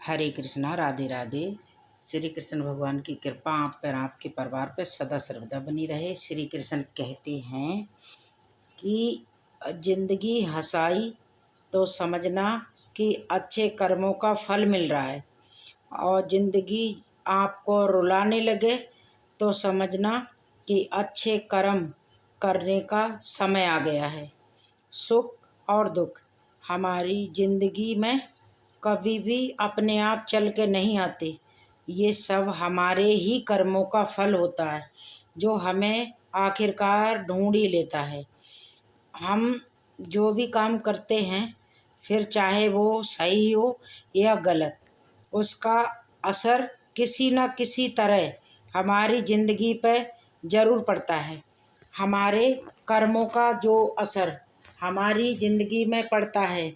हरे कृष्णा, राधे राधे। श्री कृष्ण भगवान की कृपा आप पर, आपके परिवार पर सदा सर्वदा बनी रहे। श्री कृष्ण कहते हैं कि जिंदगी हंसाई तो समझना कि अच्छे कर्मों का फल मिल रहा है, और जिंदगी आपको रुलाने लगे तो समझना कि अच्छे कर्म करने का समय आ गया है। सुख और दुख हमारी जिंदगी में कभी भी अपने आप चल के नहीं आते। ये सब हमारे ही कर्मों का फल होता है, जो हमें आखिरकार ढूंढ ही लेता है। हम जो भी काम करते हैं, फिर चाहे वो सही हो या गलत, उसका असर किसी न किसी तरह हमारी ज़िंदगी पर ज़रूर पड़ता है। हमारे कर्मों का जो असर हमारी ज़िंदगी में पड़ता है,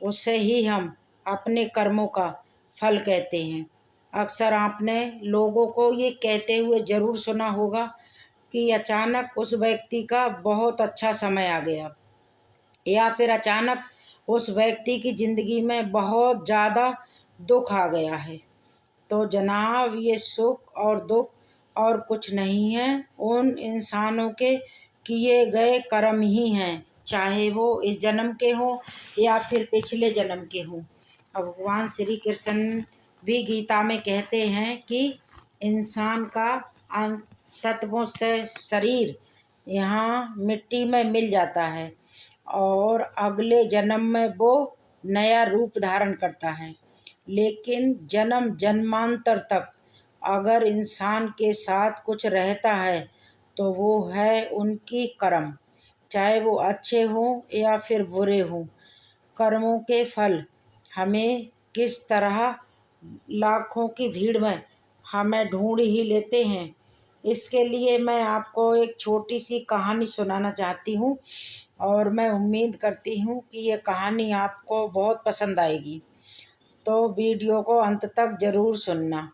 उससे ही हम अपने कर्मों का फल कहते हैं। अक्सर आपने लोगों को ये कहते हुए ज़रूर सुना होगा कि अचानक उस व्यक्ति का बहुत अच्छा समय आ गया, या फिर अचानक उस व्यक्ति की ज़िंदगी में बहुत ज़्यादा दुख आ गया है। तो जनाब, ये सुख और दुख और कुछ नहीं है, उन इंसानों के किए गए कर्म ही हैं, चाहे वो इस जन्म के हों या फिर पिछले जन्म के हों। अब भगवान श्री कृष्ण भी गीता में कहते हैं कि इंसान का तत्वों से शरीर यहाँ मिट्टी में मिल जाता है और अगले जन्म में वो नया रूप धारण करता है। लेकिन जन्म जन्मांतर तक अगर इंसान के साथ कुछ रहता है तो वो है उनकी कर्म, चाहे वो अच्छे हों या फिर बुरे हों। कर्मों के फल हमें किस तरह लाखों की भीड़ में हमें ढूंढ ही लेते हैं। इसके लिए मैं आपको एक छोटी सी कहानी सुनाना चाहती हूँ, और मैं उम्मीद करती हूँ कि ये कहानी आपको बहुत पसंद आएगी। तो वीडियो को अंत तक ज़रूर सुनना।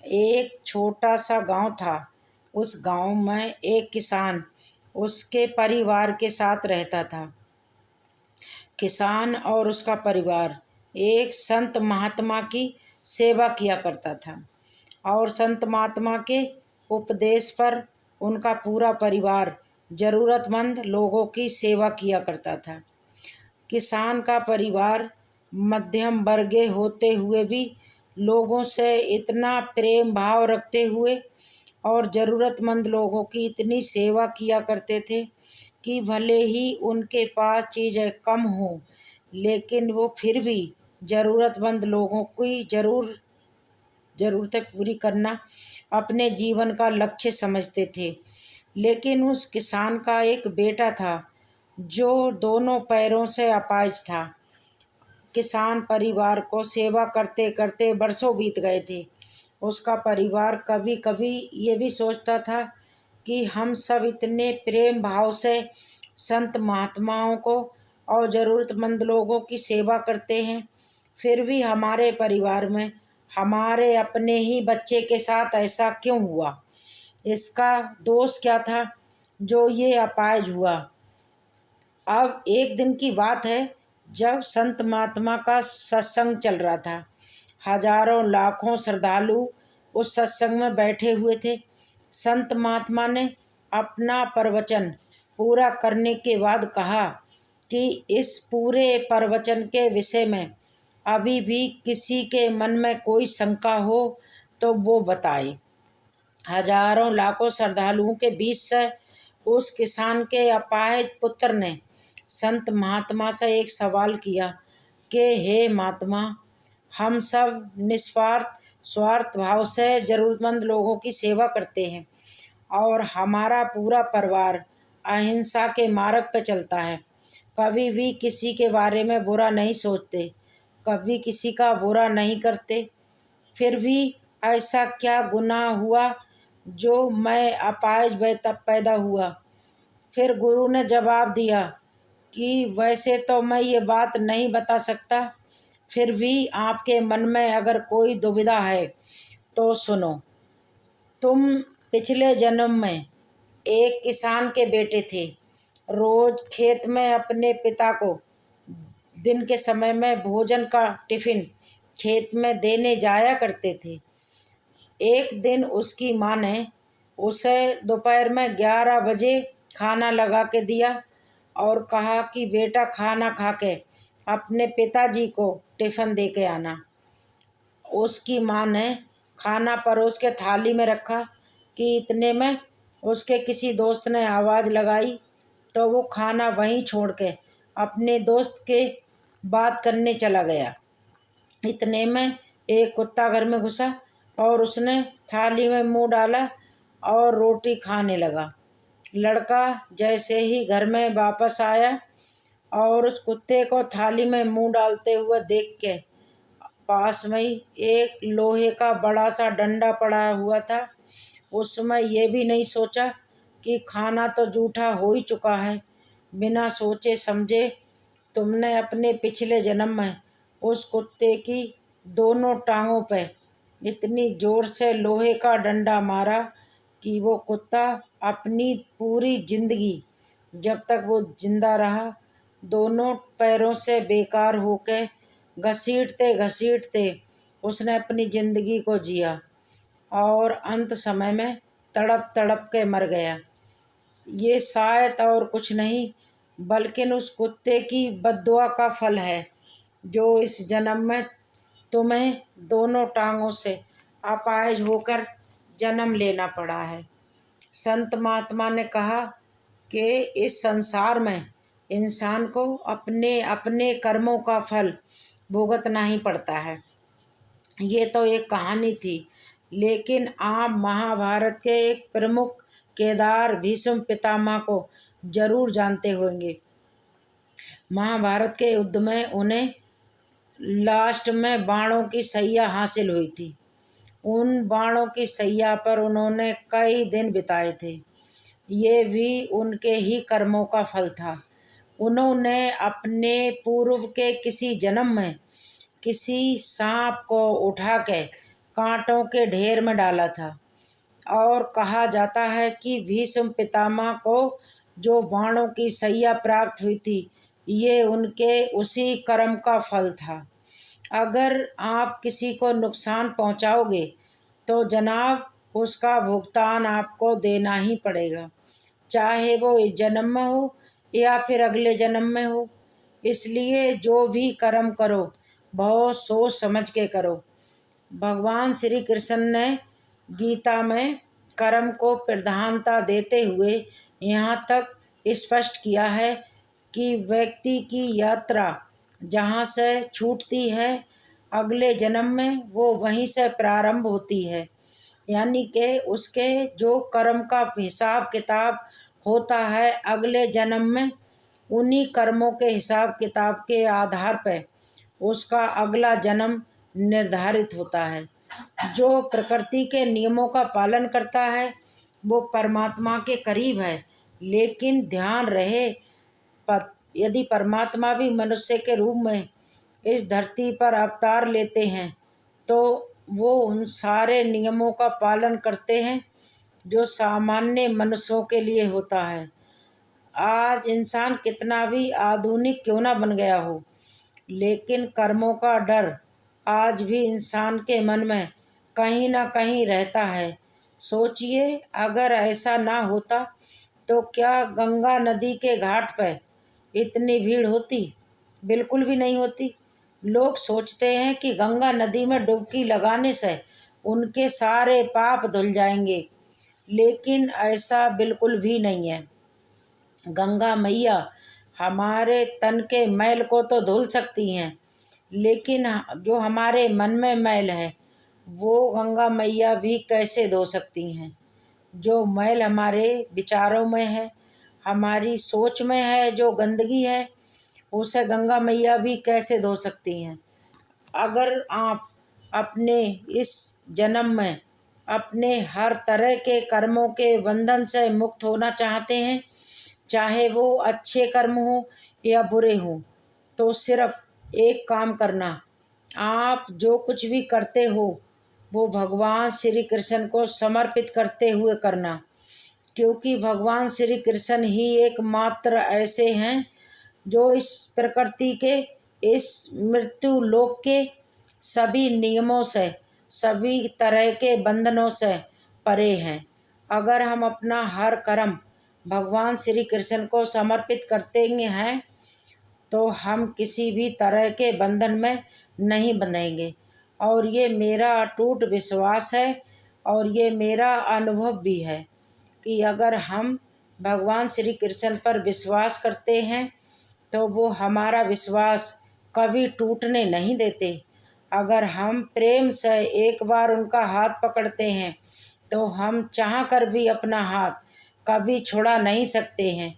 एक छोटा सा गांव था। उस गांव में एक किसान उसके परिवार के साथ रहता था। किसान और उसका परिवार एक संत महात्मा की सेवा किया करता था, और संत महात्मा के उपदेश पर उनका पूरा परिवार ज़रूरतमंद लोगों की सेवा किया करता था। किसान का परिवार मध्यम वर्गीय होते हुए भी लोगों से इतना प्रेम भाव रखते हुए और ज़रूरतमंद लोगों की इतनी सेवा किया करते थे कि भले ही उनके पास चीज़ें कम हों, लेकिन वो फिर भी ज़रूरतमंद लोगों की ज़रूरतें पूरी करना अपने जीवन का लक्ष्य समझते थे। लेकिन उस किसान का एक बेटा था जो दोनों पैरों से अपाहिज था। किसान परिवार को सेवा करते करते बरसों बीत गए थे। उसका परिवार कभी कभी ये भी सोचता था कि हम सब इतने प्रेम भाव से संत महात्माओं को और ज़रूरतमंद लोगों की सेवा करते हैं, फिर भी हमारे परिवार में हमारे अपने ही बच्चे के साथ ऐसा क्यों हुआ? इसका दोष क्या था जो ये अपाहिज हुआ? अब एक दिन की बात है, जब संत महात्मा का सत्संग चल रहा था। हजारों लाखों श्रद्धालु उस सत्संग में बैठे हुए थे। संत महात्मा ने अपना प्रवचन पूरा करने के बाद कहा कि इस पूरे प्रवचन के विषय में अभी भी किसी के मन में कोई शंका हो तो वो बताए। हजारों लाखों श्रद्धालुओं के बीच से उस किसान के अपाहिज पुत्र ने संत महात्मा से एक सवाल किया कि हे महात्मा, हम सब निस्वार्थ स्वार्थ भाव से ज़रूरतमंद लोगों की सेवा करते हैं, और हमारा पूरा परिवार अहिंसा के मार्ग पर चलता है। कभी भी किसी के बारे में बुरा नहीं सोचते, कभी किसी का बुरा नहीं करते। फिर भी ऐसा क्या गुनाह हुआ जो मैं अपाहिज पैदा हुआ? फिर गुरु ने जवाब दिया कि वैसे तो मैं ये बात नहीं बता सकता, फिर भी आपके मन में अगर कोई दुविधा है तो सुनो। तुम पिछले जन्म में एक किसान के बेटे थे। रोज खेत में अपने पिता को दिन के समय में भोजन का टिफ़िन खेत में देने जाया करते थे। एक दिन उसकी माँ ने उसे दोपहर में 11 बजे खाना लगा के दिया और कहा कि बेटा खाना खा के अपने पिताजी को टिफ़िन दे के आना। उसकी माँ ने खाना परोस के थाली में रखा कि इतने में उसके किसी दोस्त ने आवाज़ लगाई, तो वो खाना वहीं छोड़ के अपने दोस्त के बात करने चला गया। इतने में एक कुत्ता घर में घुसा और उसने थाली में मुंह डाला और रोटी खाने लगा। लड़का जैसे ही घर में वापस आया और उस कुत्ते को थाली में मुंह डालते हुए देख के पास में ही एक लोहे का बड़ा सा डंडा पड़ा हुआ था। उसमें ये भी नहीं सोचा कि खाना तो जूठा हो ही चुका है। बिना सोचे समझे तुमने अपने पिछले जन्म में उस कुत्ते की दोनों टांगों पे इतनी जोर से लोहे का डंडा मारा कि वो कुत्ता अपनी पूरी जिंदगी, जब तक वो जिंदा रहा, दोनों पैरों से बेकार होके घसीटते घसीटते उसने अपनी जिंदगी को जिया और अंत समय में तड़प तड़प के मर गया। ये शायद और कुछ नहीं बल्कि उस कुत्ते की बद्दुआ का फल है जो इस जन्म में तुम्हें दोनों टांगों से अपाहिज होकर जन्म लेना पड़ा है। संत महात्मा ने कहा कि इस संसार में इंसान को अपने अपने कर्मों का फल भुगतना ही पड़ता है। ये तो एक कहानी थी, लेकिन आप महाभारत के एक प्रमुख केदार भीष्म पितामह को जरूर जानते होंगे। महाभारत के युद्ध में उन्हें लास्ट में बाणों की सैया हासिल हुई थी। उन बाणों की सैया पर उन्होंने कई दिन बिताए थे। ये भी उनके ही कर्मों का फल था। उन्होंने अपने पूर्व के किसी जन्म में किसी सांप को उठा के कांटों के ढेर में डाला था और कहा जाता है कि भीष्म पितामह को जो बाणों की सैया प्राप्त हुई थी, ये उनके उसी कर्म का फल था। अगर आप किसी को नुकसान पहुंचाओगे तो जनाब उसका भुगतान आपको देना ही पड़ेगा, चाहे वो इस जन्म में हो या फिर अगले जन्म में हो। इसलिए जो भी कर्म करो बहुत सोच समझ के करो। भगवान श्री कृष्ण ने गीता में कर्म को प्रधानता देते हुए यहाँ तक स्पष्ट किया है कि व्यक्ति की यात्रा जहाँ से छूटती है अगले जन्म में वो वहीं से प्रारंभ होती है। यानी कि उसके जो कर्म का हिसाब किताब होता है अगले जन्म में, उन्हीं कर्मों के हिसाब किताब के आधार पर उसका अगला जन्म निर्धारित होता है। जो प्रकृति के नियमों का पालन करता है वो परमात्मा के करीब है, लेकिन ध्यान रहे यदि परमात्मा भी मनुष्य के रूप में इस धरती पर अवतार लेते हैं तो वो उन सारे नियमों का पालन करते हैं जो सामान्य मनुष्यों के लिए होता है। आज इंसान कितना भी आधुनिक क्यों ना बन गया हो, लेकिन कर्मों का डर आज भी इंसान के मन में कहीं ना कहीं रहता है। सोचिए अगर ऐसा ना होता तो क्या गंगा नदी के घाट पर इतनी भीड़ होती? बिल्कुल भी नहीं होती। लोग सोचते हैं कि गंगा नदी में डुबकी लगाने से उनके सारे पाप धुल जाएंगे, लेकिन ऐसा बिल्कुल भी नहीं है। गंगा मैया हमारे तन के मैल को तो धुल सकती हैं, लेकिन जो हमारे मन में मैल है वो गंगा मैया भी कैसे धो सकती हैं। जो मैल हमारे विचारों में है, हमारी सोच में है, जो गंदगी है, उसे गंगा मैया भी कैसे धो सकती हैं। अगर आप अपने इस जन्म में अपने हर तरह के कर्मों के बंधन से मुक्त होना चाहते हैं, चाहे वो अच्छे कर्म हो या बुरे हों, तो सिर्फ एक काम करना, आप जो कुछ भी करते हो वो भगवान श्री कृष्ण को समर्पित करते हुए करना, क्योंकि भगवान श्री कृष्ण ही एकमात्र ऐसे हैं जो इस प्रकृति के, इस मृत्यु लोक के सभी नियमों से, सभी तरह के बंधनों से परे हैं। अगर हम अपना हर कर्म भगवान श्री कृष्ण को समर्पित करते हैं तो हम किसी भी तरह के बंधन में नहीं बंधेंगे। और ये मेरा अटूट विश्वास है और ये मेरा अनुभव भी है कि अगर हम भगवान श्री कृष्ण पर विश्वास करते हैं तो वो हमारा विश्वास कभी टूटने नहीं देते। अगर हम प्रेम से एक बार उनका हाथ पकड़ते हैं तो हम चाह कर भी अपना हाथ कभी छुड़ा नहीं सकते हैं।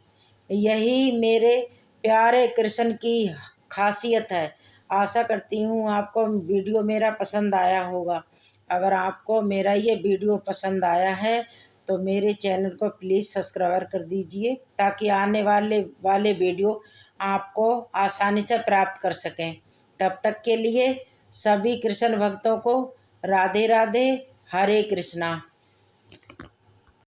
यही मेरे प्यारे कृष्ण की खासियत है। आशा करती हूँ आपको वीडियो मेरा पसंद आया होगा। अगर आपको मेरा ये वीडियो पसंद आया है तो मेरे चैनल को प्लीज़ सब्सक्राइब कर दीजिए ताकि आने वाले वीडियो आपको आसानी से प्राप्त कर सकें। तब तक के लिए सभी कृष्ण भक्तों को राधे राधे, हरे कृष्णा।